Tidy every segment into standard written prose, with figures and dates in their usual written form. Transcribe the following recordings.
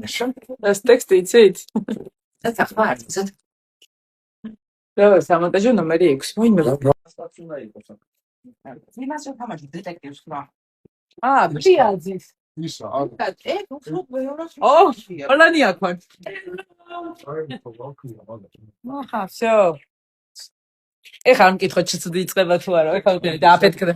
ეს ტექსტი იცით? და ახლა არ იცით. რა სამონტაჟო ნომერი 6. მოიმე. იმას რომ თამაში დეტექტივს ხმა. პრიაძის. ისა, ო, ყველანი აქვთ. აჰა, всё. ეხლა არ მკითხოთ ჩცდი იწყება თუ არა, ეხლა ვიყიდე და აფეთქდა.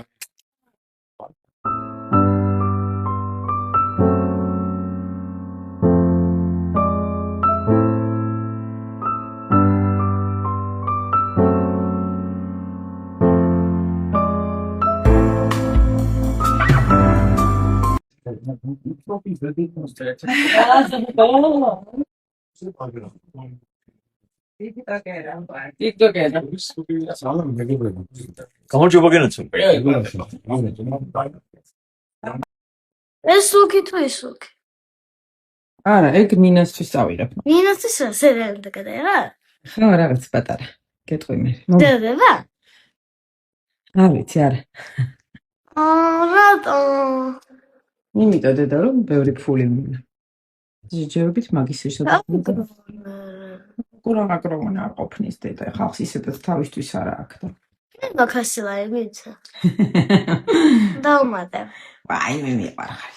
TikTok-ერა. გამარჯობა გენაცო. ეს ლუკი თუ ეს ლუკი? არა, ეგ ნინასთვის წავირებ. ნინასთვის სერიალი და გადაიღა? ხო, რაღაც პატარა. გეტყვი მე. დედება? არ ვიცი, არა. რატო? იმიტომ დედა რომ ბევრი ფული მინა. ჯერჯერობით მაგის შეშოთა. კურამაკროვნა არ ყოფნის დედა, ხალხს ისედაც თავისთვის არა აქვს და. მაგასილაი ვიცი. დაუმატე. ვაი, მე მიყვარხარ.